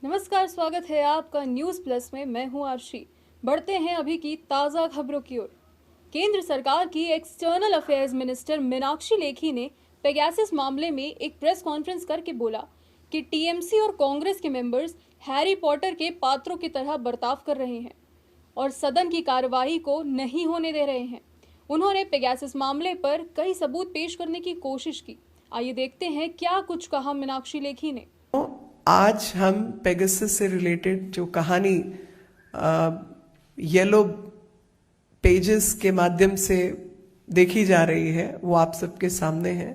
नमस्कार, स्वागत है आपका न्यूज प्लस में। मैं हूं आरशी। बढ़ते हैं अभी की ताज़ा खबरों की ओर। केंद्र सरकार की external affairs minister Meenakshi Lekhi ने पेगासस मामले में एक प्रेस कॉन्फ्रेंस करके बोला कि टीएमसी और कांग्रेस के मेंबर्स हैरी पॉटर के पात्रों की तरह बर्ताव कर रहे हैं और सदन की कार्यवाही को नहीं होने दे रहे हैं। उन्होंने पेगासस मामले पर कई सबूत पेश करने की कोशिश की। आइए देखते हैं क्या कुछ कहा मीनाक्षी लेखी ने। आज हम पेगासस से रिलेटेड जो कहानी येलो पेजेस के माध्यम से देखी जा रही है वो आप सबके सामने है।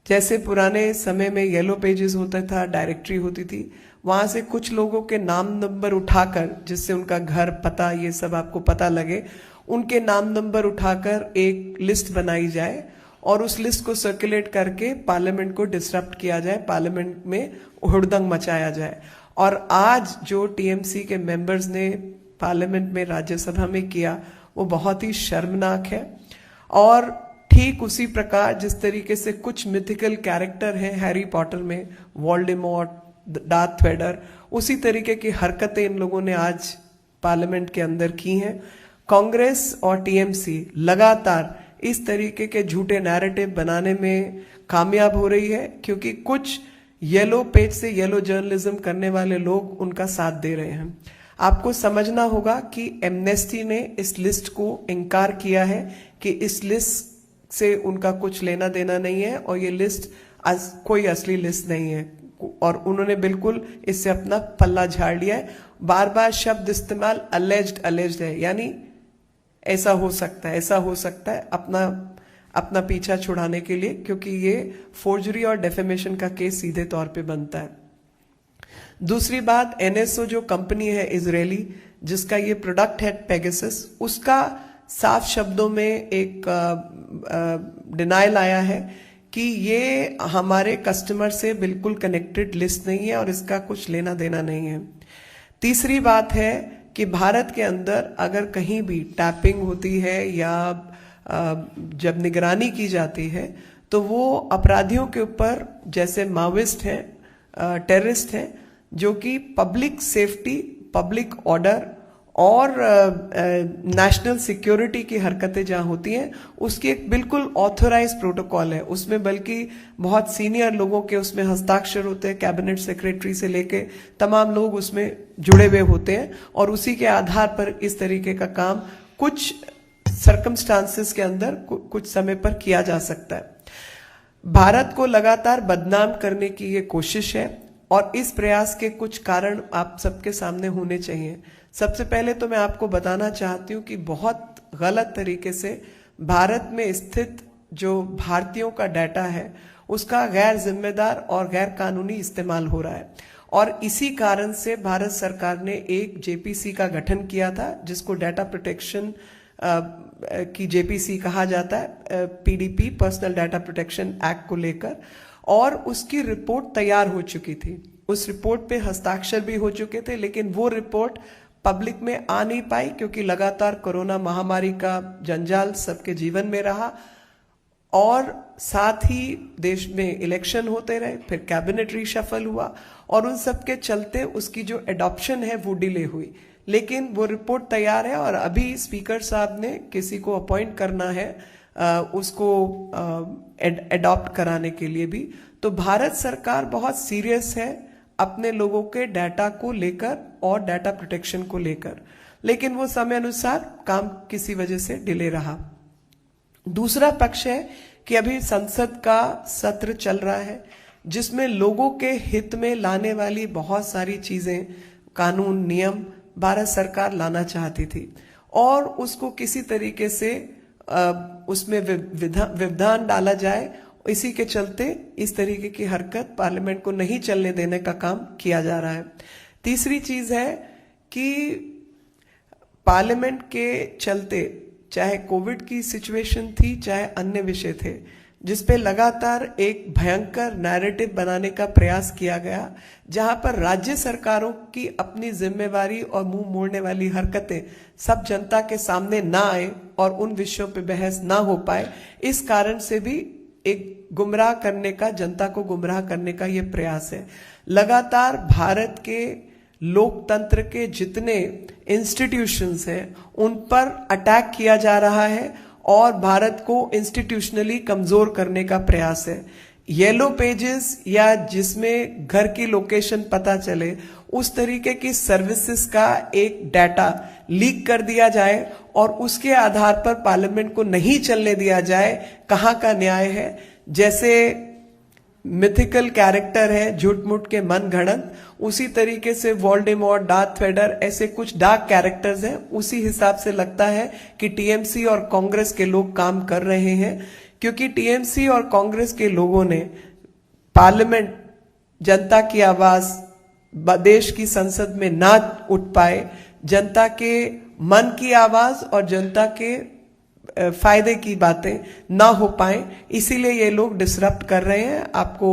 जैसे पुराने समय में येलो पेजेस होता था, डायरेक्टरी होती थी, वहां से कुछ लोगों के नाम नंबर उठाकर, जिससे उनका घर पता ये सब आपको पता लगे, उनके नाम नंबर उठाकर एक लिस्ट बनाई जाए और उस लिस्ट को सर्कुलेट करके पार्लियामेंट को डिसरप्ट किया जाए, पार्लियामेंट में हुड़दंग मचाया जाए। और आज जो टीएमसी के मेंबर्स ने पार्लियामेंट में, राज्यसभा में किया, वो बहुत ही शर्मनाक है। और ठीक उसी प्रकार जिस तरीके से कुछ मिथिकल कैरेक्टर हैं हैरी पॉटर में, वोल्डेमॉर्ट, डार्थ वेडर, उसी तरीके की हरकतें इन लोगों ने आज पार्लियामेंट के अंदर की हैं। कांग्रेस और टीएमसी लगातार इस तरीके के झूठे नैरेटिव बनाने में कामयाब हो रही है, क्योंकि कुछ येलो पेज से येलो जर्नलिज्म करने वाले लोग उनका साथ दे रहे हैं। आपको समझना होगा कि एमनेस्टी ने इस लिस्ट को इनकार किया है कि इस लिस्ट से उनका कुछ लेना देना नहीं है और ये लिस्ट कोई असली लिस्ट नहीं है, और उन्होंने बिल्कुल इससे अपना पल्ला झाड़ लिया है। बार बार शब्द इस्तेमाल अलेज्ड है, यानी ऐसा हो सकता है, ऐसा हो सकता है, अपना पीछा छुड़ाने के लिए, क्योंकि ये फोर्जरी और डेफेमेशन का केस सीधे तौर पे बनता है। दूसरी बात, एनएसओ जो कंपनी है इजरायली, जिसका ये प्रोडक्ट है पेगासस, उसका साफ शब्दों में एक डिनायल आया है कि ये हमारे कस्टमर से बिल्कुल कनेक्टेड लिस्ट नहीं है और इसका कुछ लेना देना नहीं है। तीसरी बात है कि भारत के अंदर अगर कहीं भी टैपिंग होती है या जब निगरानी की जाती है, तो वो अपराधियों के ऊपर, जैसे माओइस्ट हैं, टेररिस्ट हैं, जो कि पब्लिक सेफ्टी, पब्लिक ऑर्डर और नेशनल सिक्योरिटी की हरकतें जहां होती हैं, उसकी एक बिल्कुल ऑथोराइज प्रोटोकॉल है। उसमें बल्कि बहुत सीनियर लोगों के उसमें हस्ताक्षर होते हैं, कैबिनेट सेक्रेटरी से लेके तमाम लोग उसमें जुड़े हुए होते हैं, और उसी के आधार पर इस तरीके का काम कुछ सर्कमस्टांसेस के अंदर कुछ समय पर किया जा सकता है। भारत को लगातार बदनाम करने की ये कोशिश है, और इस प्रयास के कुछ कारण आप सबके सामने होने चाहिए। सबसे पहले तो मैं आपको बताना चाहती हूं कि बहुत गलत तरीके से भारत में स्थित जो भारतीयों का डाटा है, उसका गैर जिम्मेदार और गैर कानूनी इस्तेमाल हो रहा है। और इसी कारण से भारत सरकार ने एक जेपीसी का गठन किया था, जिसको डाटा प्रोटेक्शन की जेपीसी कहा जाता है, PDP, personal data protection act को लेकर, और उसकी रिपोर्ट तैयार हो चुकी थी। उस रिपोर्ट पे हस्ताक्षर भी हो चुके थे, लेकिन वो रिपोर्ट पब्लिक में आ नहीं पाई, क्योंकि लगातार कोरोना महामारी का जंजाल सबके जीवन में रहा, और साथ ही देश में इलेक्शन होते रहे, फिर कैबिनेट रीशफल हुआ, और उन सब के चलते उसकी जो एडॉप्शन है वो डिले हुई। लेकिन वो रिपोर्ट तैयार है, और अभी स्पीकर साहब ने किसी को अपॉइंट करना है उसको एडॉप्ट कराने के लिए भी। तो भारत सरकार बहुत सीरियस है अपने लोगों के डाटा को लेकर और डाटा प्रोटेक्शन को लेकर, लेकिन वो समय अनुसार काम किसी वजह से डिले रहा। दूसरा पक्ष है कि अभी संसद का सत्र चल रहा है, जिसमें लोगों के हित में लाने वाली बहुत सारी चीजें, कानून, नियम भारत सरकार लाना चाहती थी, और उसको किसी तरीके से उसमें व्यवधान डाला जाए। इसी के चलते इस तरीके की हरकत पार्लियामेंट को नहीं चलने देने का काम किया जा रहा है। तीसरी चीज है कि पार्लियामेंट के चलते, चाहे कोविड की सिचुएशन थी, चाहे अन्य विषय थे, जिसपे लगातार एक भयंकर नैरेटिव बनाने का प्रयास किया गया, जहां पर राज्य सरकारों की अपनी जिम्मेवारी और मुंह मोड़ने वाली हरकतें सब जनता के सामने ना आए और उन विषयों पे बहस ना हो पाए। इस कारण से भी एक गुमराह करने का, जनता को गुमराह करने का ये प्रयास है। लगातार भारत के लोकतंत्र के जितने इंस्टीट्यूशंस हैं उन पर अटैक किया जा रहा है और भारत को इंस्टीट्यूशनली कमजोर करने का प्रयास है। येलो पेजेस या जिसमें घर की लोकेशन पता चले उस तरीके की सर्विसेज का एक डाटा लीक कर दिया जाए और उसके आधार पर पार्लियामेंट को नहीं चलने दिया जाए, कहां का न्याय है। जैसे मिथिकल कैरेक्टर है झूठ मूठ के मन घड़ंत, उसी तरीके से वोल्डेमॉर्ट, डार्थ वेडर, ऐसे कुछ डार्क कैरेक्टर्स हैं। उसी हिसाब से लगता है कि टीएमसी और कांग्रेस के लोग काम कर रहे हैं, क्योंकि टीएमसी और कांग्रेस के लोगों ने पार्लियामेंट, जनता की आवाज देश की संसद में ना उठ पाए, जनता के मन की आवाज और जनता के फायदे की बातें ना हो पाए, इसीलिए ये लोग डिसरप्ट कर रहे हैं। आपको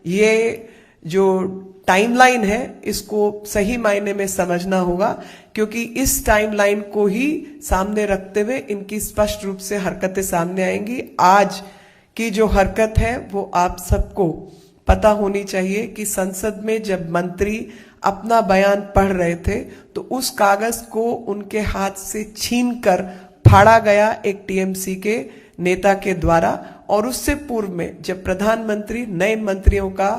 ये जो टाइमलाइन है इसको सही मायने में समझना होगा, क्योंकि इस टाइमलाइन को ही सामने रखते हुए इनकी स्पष्ट रूप से हरकतें सामने आएंगी। आज की जो हरकत है वो आप सबको पता होनी चाहिए कि संसद में जब मंत्री अपना बयान पढ़ रहे थे तो उस कागज को उनके हाथ से छीनकर फाड़ा गया एक टीएमसी के नेता के द्वारा। और उससे पूर्व में जब प्रधानमंत्री नए मंत्रियों का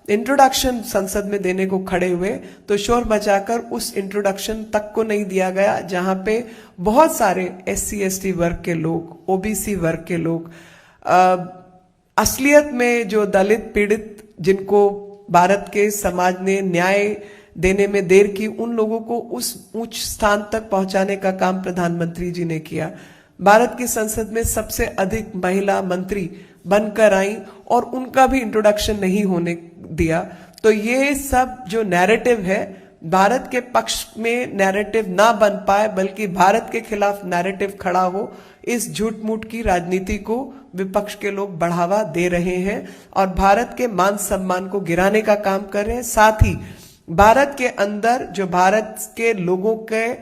इंट्रोडक्शन संसद में देने को खड़े हुए तो शोर मचाकर उस इंट्रोडक्शन तक को नहीं दिया गया, जहां पे बहुत सारे SC ST वर्ग के लोग, OBC वर्ग के लोग, असलियत में जो दलित पीड़ित जिनको भारत के समाज ने न्याय देने में देर की, उन लोगों को उस उच्च स्थान तक पहुंचाने का काम प्रधानमंत्री जी ने किया। भारत की संसद में सबसे अधिक महिला मंत्री बनकर आई और उनका भी इंट्रोडक्शन नहीं होने दिया। तो ये सब जो नैरेटिव है भारत के पक्ष में नैरेटिव ना बन पाए बल्कि भारत के खिलाफ नैरेटिव खड़ा हो, इस झूठ मूठ की राजनीति को विपक्ष के लोग बढ़ावा दे रहे हैं और भारत के मान सम्मान को गिराने का काम कर रहे हैं। साथ ही भारत के अंदर जो भारत के लोगों के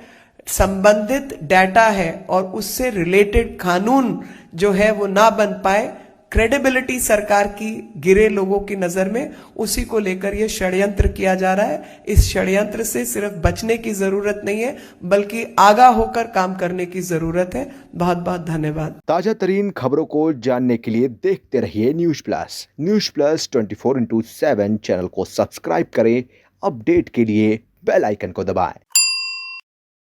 संबंधित डाटा है और उससे रिलेटेड कानून जो है वो ना बन पाए, क्रेडिबिलिटी सरकार की गिरे लोगों की नजर में, उसी को लेकर यह षड्यंत्र किया जा रहा है। इस षड्यंत्र से सिर्फ बचने की जरूरत नहीं है बल्कि आगाह होकर काम करने की जरूरत है। बहुत बहुत धन्यवाद। ताजा तरीन खबरों को जानने के लिए देखते रहिए न्यूज प्लस 24/7 चैनल को सब्सक्राइब करें। अपडेट के लिए बेल आइकन को दबाएं।